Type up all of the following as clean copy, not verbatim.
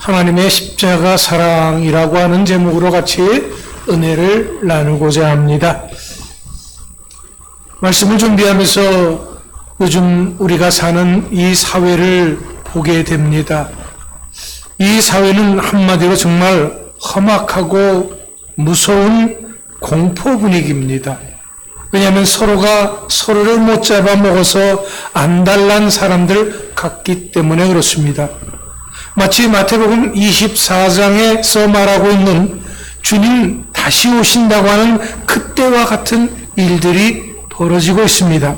하나님의 십자가 사랑이라고 하는 제목으로 같이 은혜를 나누고자 합니다. 말씀을 준비하면서 요즘 우리가 사는 이 사회를 보게 됩니다. 이 사회는 한마디로 정말 험악하고 무서운 공포 분위기입니다. 왜냐하면 서로가 서로를 못 잡아먹어서 안달난 사람들 같기 때문에 그렇습니다. 마치 마태복음 24장에서 말하고 있는 주님 다시 오신다고 하는 그때와 같은 일들이 벌어지고 있습니다.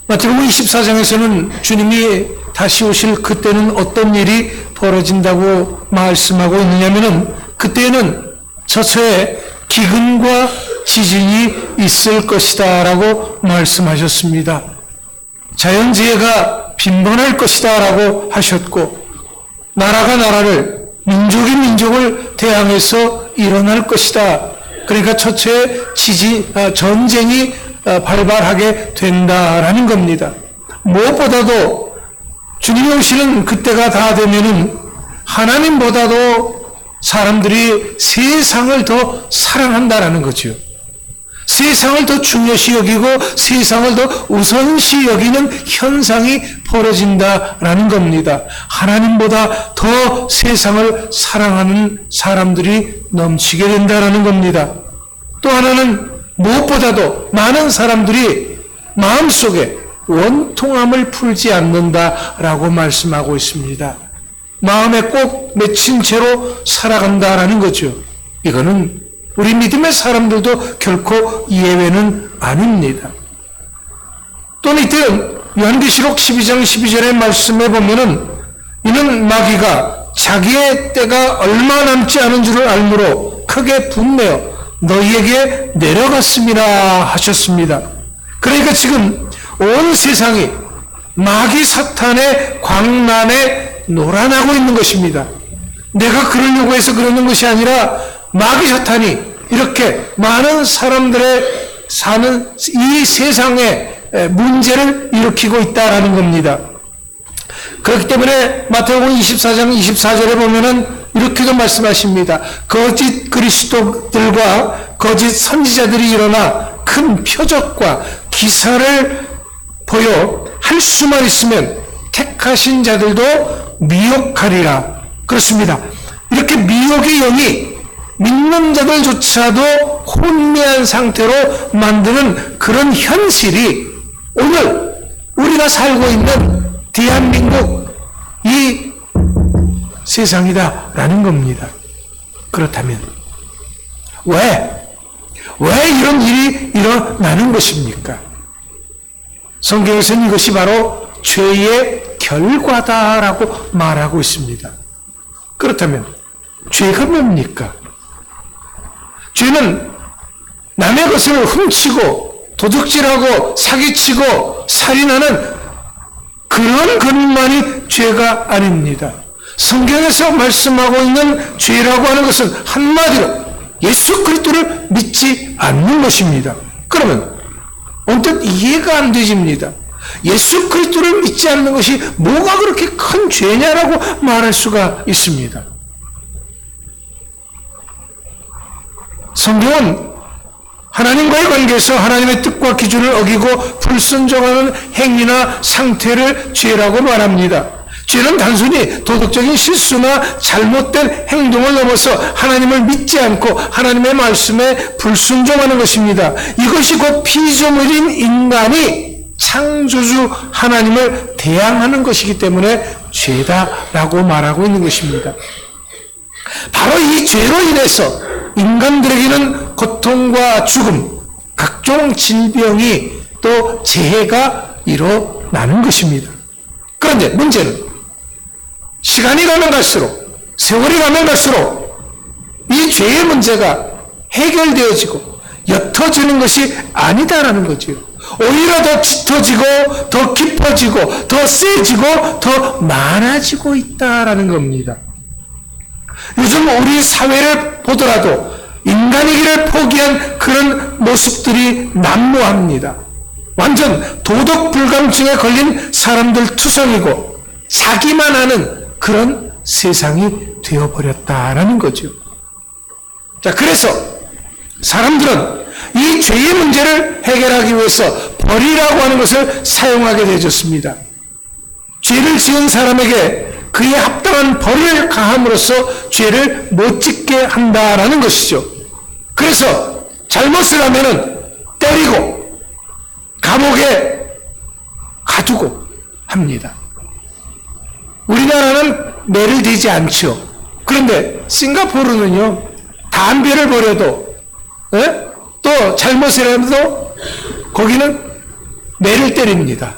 마태복음 24장에서는 주님이 다시 오실 그때는 어떤 일이 벌어진다고 말씀하고 있느냐면은 그때는 저처에 기근과 지진이 있을 것이다 라고 말씀하셨습니다. 자연재해가 빈번할 것이다 라고 하셨고, 나라가 나라를, 민족이 민족을 대항해서 일어날 것이다. 그러니까 처처에 전쟁이 발발하게 된다라는 겁니다. 무엇보다도 주님이 오시는 그때가 다 되면은 하나님보다도 사람들이 세상을 더 사랑한다라는 거죠. 세상을 더 중요시 여기고 세상을 더 우선시 여기는 현상이 벌어진다라는 겁니다. 하나님보다 더 세상을 사랑하는 사람들이 넘치게 된다라는 겁니다. 또 하나는 무엇보다도 많은 사람들이 마음속에 원통함을 풀지 않는다라고 말씀하고 있습니다. 마음에 꼭 맺힌 채로 살아간다라는 거죠. 이거는 우리 믿음의 사람들도 결코 예외는 아닙니다. 또는 이때는 요한계시록 12장 12절의 말씀에 보면은 이는 마귀가 자기의 때가 얼마 남지 않은 줄을 알므로 크게 분내어 너희에게 내려갔음이라 하셨습니다. 그러니까 지금 온 세상이 마귀 사탄의 광란에 놀아나고 있는 것입니다. 내가 그러려고 해서 그러는 것이 아니라 마귀 사탄이 이렇게 많은 사람들의 사는 이 세상에 문제를 일으키고 있다라는 겁니다. 그렇기 때문에 마태복음 24장 24절에 보면은 이렇게도 말씀하십니다. 거짓 그리스도들과 거짓 선지자들이 일어나 큰 표적과 기사를 보여 할 수만 있으면 택하신 자들도 미혹하리라. 그렇습니다. 이렇게 미혹의 영이 믿는 자들조차도 혼미한 상태로 만드는 그런 현실이 오늘 우리가 살고 있는 대한민국 이 세상이다라는 겁니다. 그렇다면 왜 이런 일이 일어나는 것입니까? 성경에서는 이것이 바로 죄의 결과다라고 말하고 있습니다. 그렇다면 죄가 뭡니까? 죄는 남의 것을 훔치고 도둑질하고 사기치고 살인하는 그런 것만이 죄가 아닙니다. 성경에서 말씀하고 있는 죄라고 하는 것은 한마디로 예수 그리스도를 믿지 않는 것입니다. 그러면 언뜻 이해가 안 되집니다. 예수 그리스도를 믿지 않는 것이 뭐가 그렇게 큰 죄냐라고 말할 수가 있습니다. 성경은 하나님과의 관계에서 하나님의 뜻과 기준을 어기고 불순종하는 행위나 상태를 죄라고 말합니다. 죄는 단순히 도덕적인 실수나 잘못된 행동을 넘어서 하나님을 믿지 않고 하나님의 말씀에 불순종하는 것입니다. 이것이 곧 피조물인 인간이 창조주 하나님을 대항하는 것이기 때문에 죄다라고 말하고 있는 것입니다. 바로 이 죄로 인해서 인간들에게는 고통과 죽음, 각종 질병이 또 재해가 일어나는 것입니다. 그런데 문제는 시간이 가면 갈수록, 세월이 가면 갈수록 이 죄의 문제가 해결되어지고 옅어지는 것이 아니다라는 거죠. 오히려 더 짙어지고 더 깊어지고 더 세지고 더 많아지고 있다라는 겁니다. 요즘 우리 사회를 보더라도 인간이기를 포기한 그런 모습들이 난무합니다. 완전 도덕 불감증에 걸린 사람들 투성이고 자기만 하는 그런 세상이 되어버렸다라는 거죠. 자, 그래서 사람들은 이 죄의 문제를 해결하기 위해서 벌이라고 하는 것을 사용하게 되어졌습니다. 죄를 지은 사람에게 그에 합당한 벌을 가함으로써 죄를 못 짓게 한다라는 것이죠. 그래서 잘못을 하면은 때리고 감옥에 가두고 합니다. 우리나라는 매를 대지 않죠. 그런데 싱가포르는요, 담배를 버려도, 또 잘못을 해도 거기는 매를 때립니다.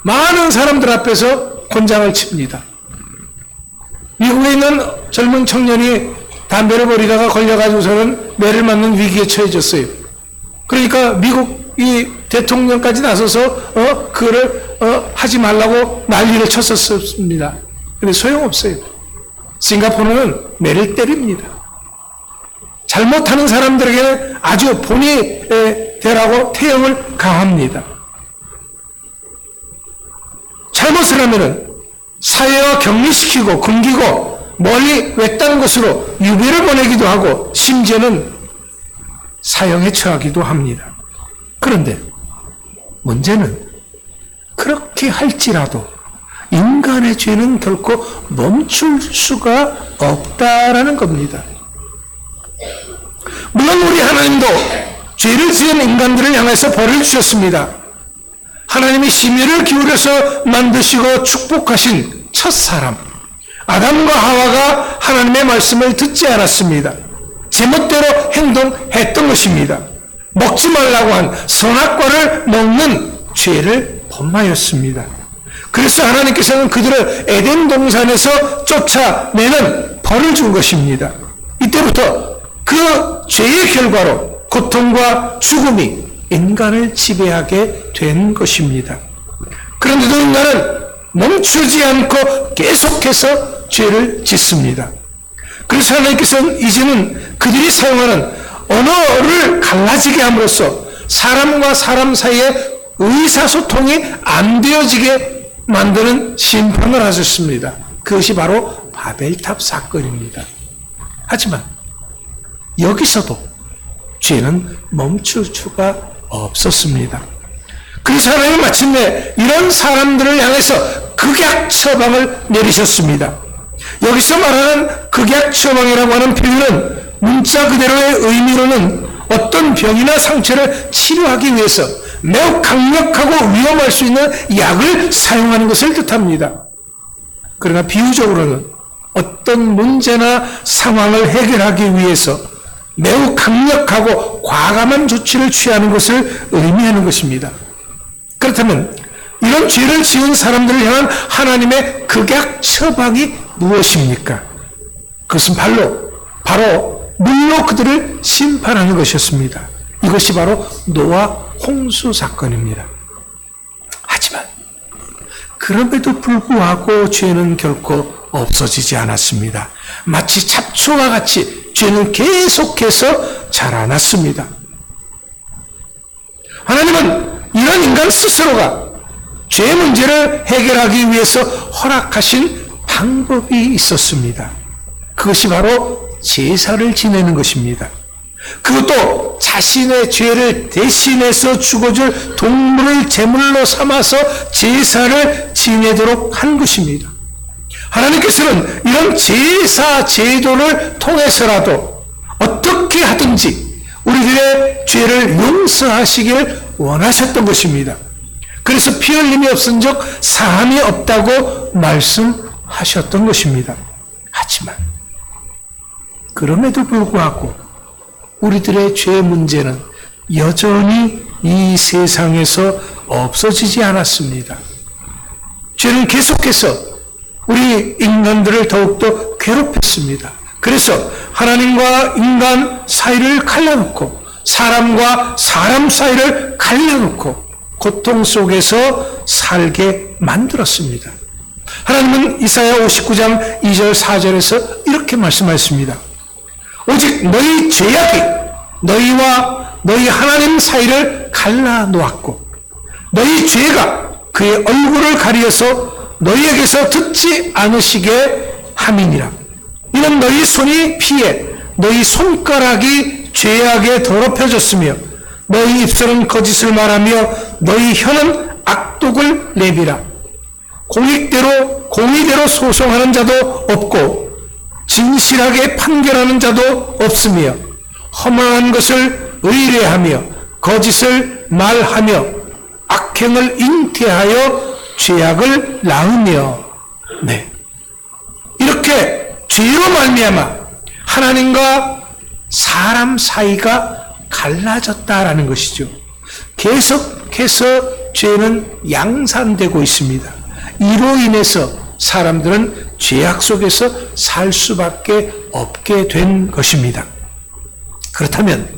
많은 사람들 앞에서 곤장을 칩니다. 미국에 있는 젊은 청년이 담배를 버리다가 걸려가지고서는 매를 맞는 위기에 처해졌어요. 그러니까 미국이 대통령까지 나서서 그거를 하지 말라고 난리를 쳤었습니다. 근데 소용없어요. 싱가포르는 매를 때립니다. 잘못하는 사람들에게는 아주 본이 되라고 태형을 가합니다. 잘못을 하면은 사회와 격리시키고 굶기고 멀리 외딴 곳으로 유배를 보내기도 하고 심지어는 사형에 처하기도 합니다. 그런데 문제는 그렇게 할지라도 인간의 죄는 결코 멈출 수가 없다라는 겁니다. 물론 우리 하나님도 죄를 지은 인간들을 향해서 벌을 주셨습니다. 하나님이 심혈을 기울여서 만드시고 축복하신 첫 사람 아담과 하와가 하나님의 말씀을 듣지 않았습니다. 제멋대로 행동했던 것입니다. 먹지 말라고 한 선악과를 먹는 죄를 범하였습니다. 그래서 하나님께서는 그들을 에덴 동산에서 쫓아내는 벌을 준 것입니다. 이때부터 그 죄의 결과로 고통과 죽음이 인간을 지배하게 된 것입니다. 그런데도 인간은 멈추지 않고 계속해서 죄를 짓습니다. 그래서 하나님께서는 이제는 그들이 사용하는 언어를 갈라지게 함으로써 사람과 사람 사이에 의사소통이 안 되어지게 만드는 심판을 하셨습니다. 그것이 바로 바벨탑 사건입니다. 하지만 여기서도 죄는 멈출 수가 없었습니다. 그래서 하나님은 마침내 이런 사람들을 향해서 극약 처방을 내리셨습니다. 여기서 말하는 극약 처방이라고 하는 표현은 문자 그대로의 의미로는 어떤 병이나 상처를 치료하기 위해서 매우 강력하고 위험할 수 있는 약을 사용하는 것을 뜻합니다. 그러나 비유적으로는 어떤 문제나 상황을 해결하기 위해서 매우 강력하고 과감한 조치를 취하는 것을 의미하는 것입니다. 그렇다면 이런 죄를 지은 사람들을 향한 하나님의 극약 처방이 무엇입니까? 그것은 바로 물로 그들을 심판하는 것이었습니다. 이것이 바로 노아 홍수 사건입니다. 하지만 그럼에도 불구하고 죄는 결코 없어지지 않았습니다. 마치 잡초와 같이 죄는 계속해서 자라났습니다. 하나님은 이런 인간 스스로가 죄 문제를 해결하기 위해서 허락하신 방법이 있었습니다. 그것이 바로 제사를 지내는 것입니다. 그것도 자신의 죄를 대신해서 죽어줄 동물을 제물로 삼아서 제사를 지내도록 한 것입니다. 하나님께서는 이런 제사 제도를 통해서라도 어떻게 하든지 우리들의 죄를 용서하시기를 원하셨던 것입니다. 그래서 피 흘림이 없은 적 사함이 없다고 말씀하셨던 것입니다. 하지만 그럼에도 불구하고 우리들의 죄 문제는 여전히 이 세상에서 없어지지 않았습니다. 죄는 계속해서 우리 인간들을 더욱더 괴롭혔습니다. 그래서 하나님과 인간 사이를 갈라놓고 사람과 사람 사이를 갈라놓고 고통 속에서 살게 만들었습니다. 하나님은 이사야 59장 2절 4절에서 이렇게 말씀하셨습니다. 오직 너희 죄악이 너희와 너희 하나님 사이를 갈라놓았고 너희 죄가 그의 얼굴을 가리어서 너희에게서 듣지 않으시게 함이니라. 이는 너희 손이 피해 너희 손가락이 죄악에 더럽혀졌으며 너희 입술은 거짓을 말하며 너희 혀는 악독을 내비라. 공의대로 소송하는 자도 없고 진실하게 판결하는 자도 없으며 허망한 것을 의뢰하며 거짓을 말하며 악행을 잉태하여 죄악을 낳으며. 네, 이렇게 죄로 말미암아 하나님과 사람 사이가 갈라졌다라는 것이죠. 계속해서 죄는 양산되고 있습니다. 이로 인해서 사람들은 죄악 속에서 살 수밖에 없게 된 것입니다. 그렇다면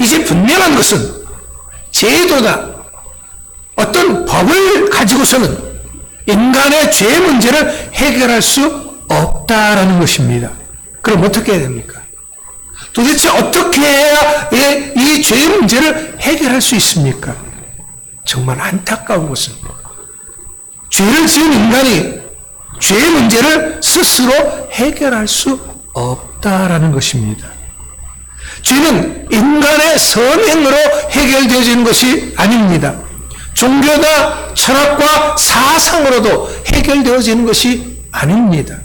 이제 분명한 것은 제도나 어떤 법을 가지고서는 인간의 죄 문제를 해결할 수 없다라는 것입니다. 그럼 어떻게 해야 됩니까? 도대체 어떻게 해야 이 죄 문제를 해결할 수 있습니까? 정말 안타까운 것은 죄를 지은 인간이 죄 문제를 스스로 해결할 수 없다라는 것입니다. 죄는 인간의 선행으로 해결되어지는 것이 아닙니다. 종교나 철학과 사상으로도 해결되어지는 것이 아닙니다.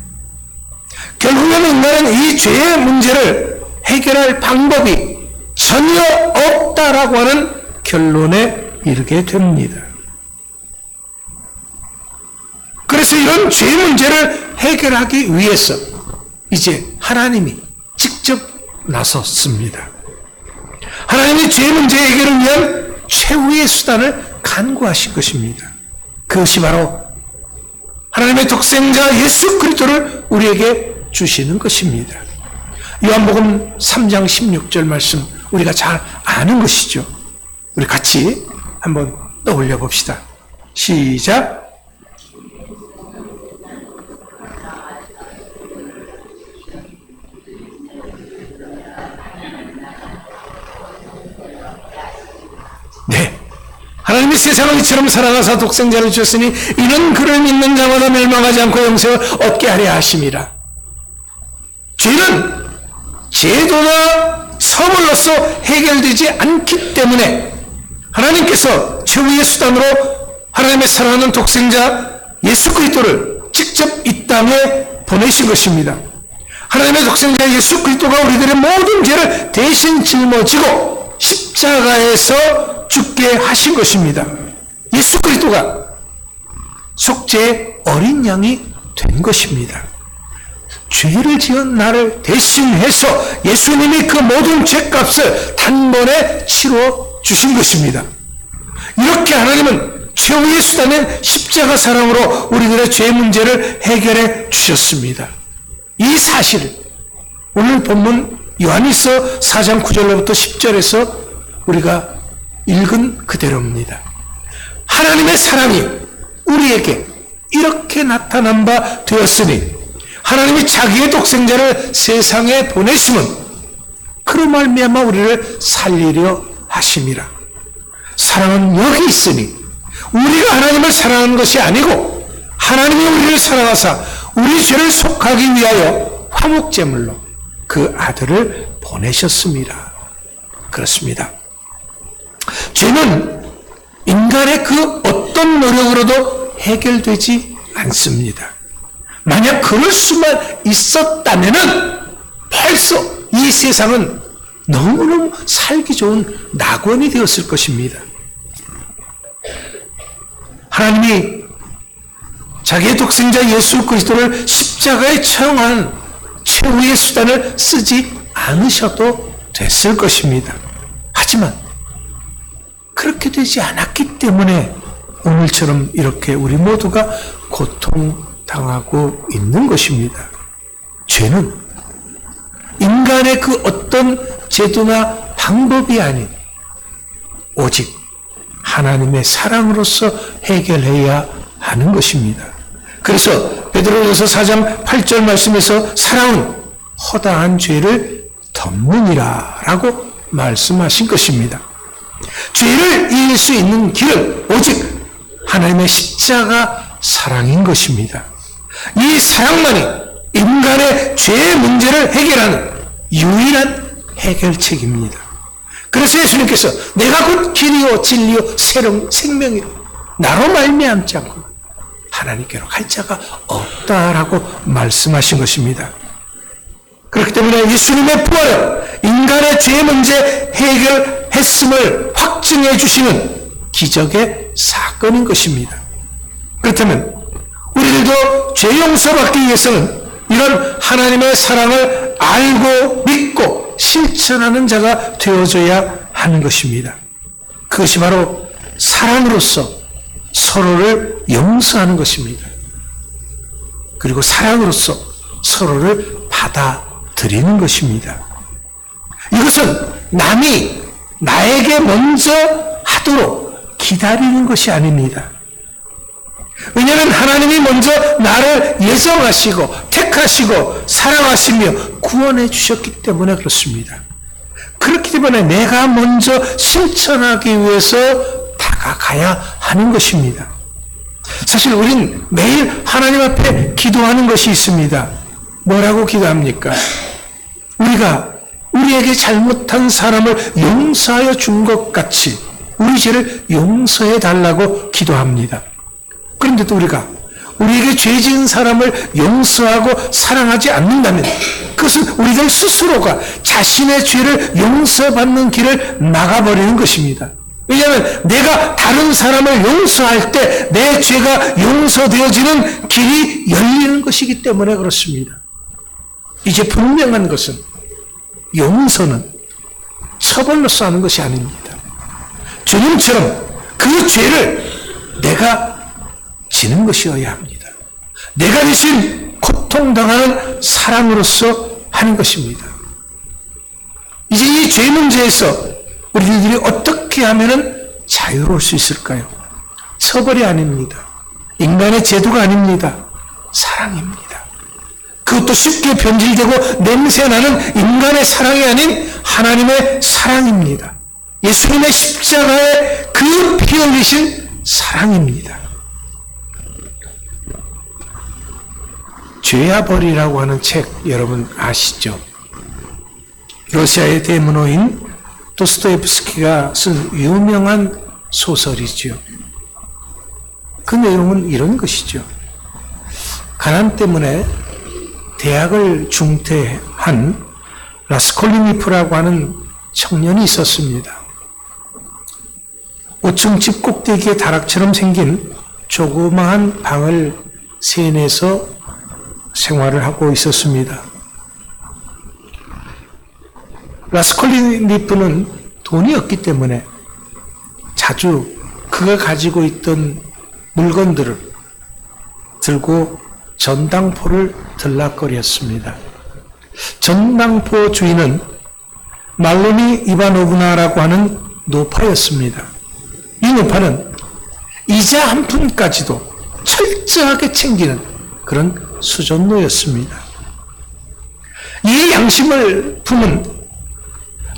결국에는 인간은 이 죄의 문제를 해결할 방법이 전혀 없다라고 하는 결론에 이르게 됩니다. 그래서 이런 죄 문제를 해결하기 위해서 이제 하나님이 직접 나섰습니다. 하나님이 죄 문제 해결을 위한 최후의 수단을 간구하신 것입니다. 그것이 바로 하나님의 독생자 예수 그리스도를 우리에게 주시는 것입니다. 요한복음 3장 16절 말씀 우리가 잘 아는 것이죠. 우리 같이 한번 떠올려 봅시다. 시작. 네, 하나님이 세상을 이처럼 사랑하사 독생자를 주셨으니 이는 그를 믿는 자마다 멸망하지 않고 영생을 얻게 하려 하심이라. 죄는 제도나 선물로서 해결되지 않기 때문에 하나님께서 최후의 수단으로 하나님의 사랑하는 독생자 예수 그리스도를 직접 이 땅에 보내신 것입니다. 하나님의 독생자 예수 그리스도가 우리들의 모든 죄를 대신 짊어지고 십자가에서 죽게 하신 것입니다. 예수 그리스도가 속죄의 어린 양이 된 것입니다. 죄를 지은 나를 대신해서 예수님이 그 모든 죄값을 단번에 치러 주신 것입니다. 이렇게 하나님은 최후의 수단인 십자가 사랑으로 우리들의 죄 문제를 해결해 주셨습니다. 이 사실을 오늘 본문 요한일서 4장 9절로부터 10절에서 우리가 읽은 그대로입니다. 하나님의 사랑이 우리에게 이렇게 나타난 바 되었으니 하나님이 자기의 독생자를 세상에 보내심은 그로 말미암아 우리를 살리려 하심이라. 사랑은 여기 있으니 우리가 하나님을 사랑하는 것이 아니고 하나님이 우리를 사랑하사 우리 죄를 속하기 위하여 화목제물로 그 아들을 보내셨습니다. 그렇습니다. 죄는 인간의 그 어떤 노력으로도 해결되지 않습니다. 만약 그럴 수만 있었다면은 벌써 이 세상은 너무너무 살기 좋은 낙원이 되었을 것입니다. 하나님이 자기의 독생자 예수 그리스도를 십자가에 처형한 최후의 수단을 쓰지 않으셔도 됐을 것입니다. 하지만 그렇게 되지 않았기 때문에 오늘처럼 이렇게 우리 모두가 고통당하고 있는 것입니다. 죄는 인간의 그 어떤 제도나 방법이 아닌 오직 하나님의 사랑으로서 해결해야 하는 것입니다. 그래서 베드로전서 4장 8절 말씀에서 사랑은 허다한 죄를 덮느니라 라고 말씀하신 것입니다. 죄를 이길 수 있는 길은 오직 하나님의 십자가 사랑인 것입니다. 이 사랑만이 인간의 죄 문제를 해결하는 유일한 해결책입니다. 그래서 예수님께서 내가 곧 길이요 진리요 생명이요 나로 말미암지 않고 하나님께로 갈 자가 없다라고 말씀하신 것입니다. 그렇기 때문에 예수님의 부활은 인간의 죄 문제 해결했음을 확증해 주시는 기적의 사건인 것입니다. 그렇다면 우리들도 죄 용서받기 위해서는 이런 하나님의 사랑을 알고 믿고 실천하는 자가 되어줘야 하는 것입니다. 그것이 바로 사랑으로서 서로를 용서하는 것입니다. 그리고 사랑으로서 서로를 받아들이는 것입니다. 이것은 남이 나에게 먼저 하도록 기다리는 것이 아닙니다. 왜냐하면 하나님이 먼저 나를 예정하시고 택하시고 사랑하시며 구원해 주셨기 때문에 그렇습니다. 그렇기 때문에 내가 먼저 실천하기 위해서 다가가야 하는 것입니다. 사실 우린 매일 하나님 앞에 기도하는 것이 있습니다. 뭐라고 기도합니까? 우리가 우리에게 잘못한 사람을 용서하여 준 것 같이 우리 죄를 용서해 달라고 기도합니다. 그런데도 우리가 우리에게 죄 지은 사람을 용서하고 사랑하지 않는다면 그것은 우리들 스스로가 자신의 죄를 용서받는 길을 막아버리는 것입니다. 왜냐하면 내가 다른 사람을 용서할 때 내 죄가 용서되어지는 길이 열리는 것이기 때문에 그렇습니다. 이제 분명한 것은 용서는 처벌로서 하는 것이 아닙니다. 주님처럼 그 죄를 내가 지는 것이어야 합니다. 내가 대신 고통당하는 사랑으로서 하는 것입니다. 이제 이 죄 문제에서 우리들이 어떻게 하면 자유로울 수 있을까요? 처벌이 아닙니다. 인간의 제도가 아닙니다. 사랑입니다. 그것도 쉽게 변질되고 냄새나는 인간의 사랑이 아닌 하나님의 사랑입니다. 예수님의 십자가에 그 피 흘리신 사랑입니다. 죄와 벌이라고 하는 책 여러분 아시죠? 러시아의 대문호인 도스토옙스키가 쓴 유명한 소설이죠. 그 내용은 이런 것이죠. 가난 때문에 대학을 중퇴한 라스콜리니프라고 하는 청년이 있었습니다. 5층 집 꼭대기에 다락처럼 생긴 조그마한 방을 세내서 생활을 하고 있었습니다. 라스콜리니프는 돈이 없기 때문에 자주 그가 가지고 있던 물건들을 들고 전당포를 들락거렸습니다. 전당포 주인은 말로니 이바노브나라고 하는 노파였습니다. 이 노파는 이자 한 푼까지도 철저하게 챙기는 그런 수전노였습니다. 이 양심을 품은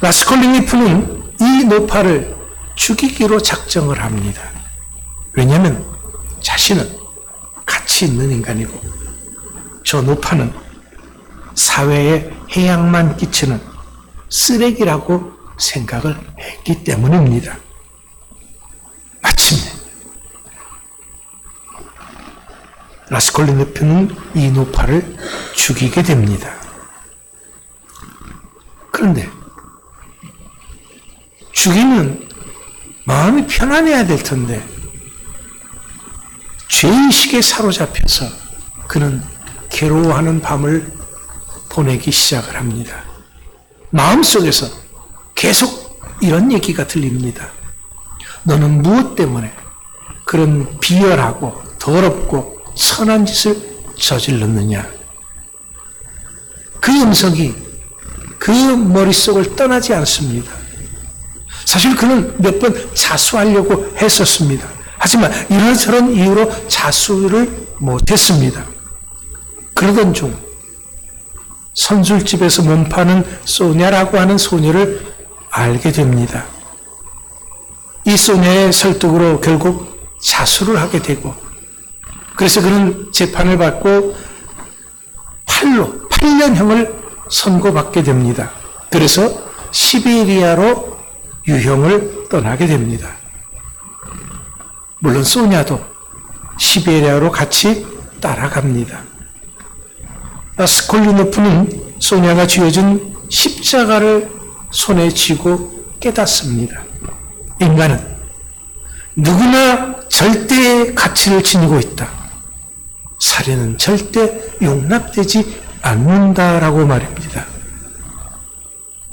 라스콜리니프는 이 노파를 죽이기로 작정을 합니다. 왜냐하면 자신은 가치 있는 인간이고 저 노파는 사회에 해악만 끼치는 쓰레기라고 생각을 했기 때문입니다. 마침내 라스콜리니프는 이 노파를 죽이게 됩니다. 그런데 죽이면 마음이 편안해야 될 텐데 죄의식에 사로잡혀서 그는 괴로워하는 밤을 보내기 시작을 합니다. 마음속에서 계속 이런 얘기가 들립니다. 너는 무엇 때문에 그런 비열하고 더럽고 선한 짓을 저질렀느냐? 그 음성이 그 머릿속을 떠나지 않습니다. 사실 그는 몇 번 자수하려고 했었습니다. 하지만 이런저런 이유로 자수를 못했습니다. 그러던 중 선술집에서 몸파는 소냐라고 하는 소녀를 알게 됩니다. 이 소녀의 설득으로 결국 자수를 하게 되고 그래서 그는 재판을 받고 칼로 8년형을 선고받게 됩니다. 그래서 시베리아로 유형을 떠나게 됩니다. 물론 소냐도 시베리아로 같이 따라갑니다. 라스콜리노프는 소냐가 쥐어준 십자가를 손에 쥐고 깨닫습니다. 인간은 누구나 절대의 가치를 지니고 있다. 살인은 절대 용납되지 않는다라고 말입니다.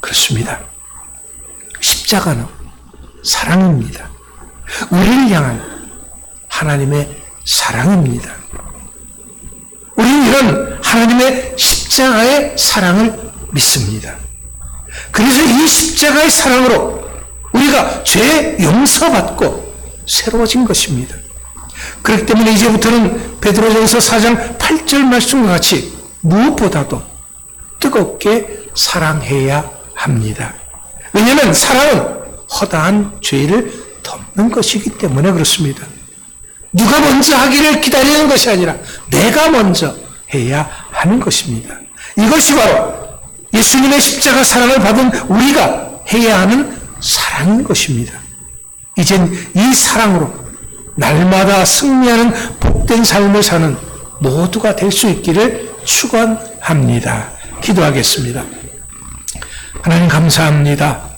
그렇습니다. 십자가는 사랑입니다. 우리를 향한 하나님의 사랑입니다. 우리는 이런 하나님의 십자가의 사랑을 믿습니다. 그래서 이 십자가의 사랑으로 우리가 죄 용서받고 새로워진 것입니다. 그렇기 때문에 이제부터는 베드로전서 4장 8절 말씀과 같이 무엇보다도 뜨겁게 사랑해야 합니다. 왜냐하면 사랑은 허다한 죄를 덮는 것이기 때문에 그렇습니다. 누가 먼저 하기를 기다리는 것이 아니라 내가 먼저 해야 하는 것입니다. 이것이 바로 예수님의 십자가 사랑을 받은 우리가 해야 하는 사랑인 것입니다. 이젠 이 사랑으로 날마다 승리하는 복된 삶을 사는 모두가 될 수 있기를 축원합니다. 기도하겠습니다. 하나님 감사합니다.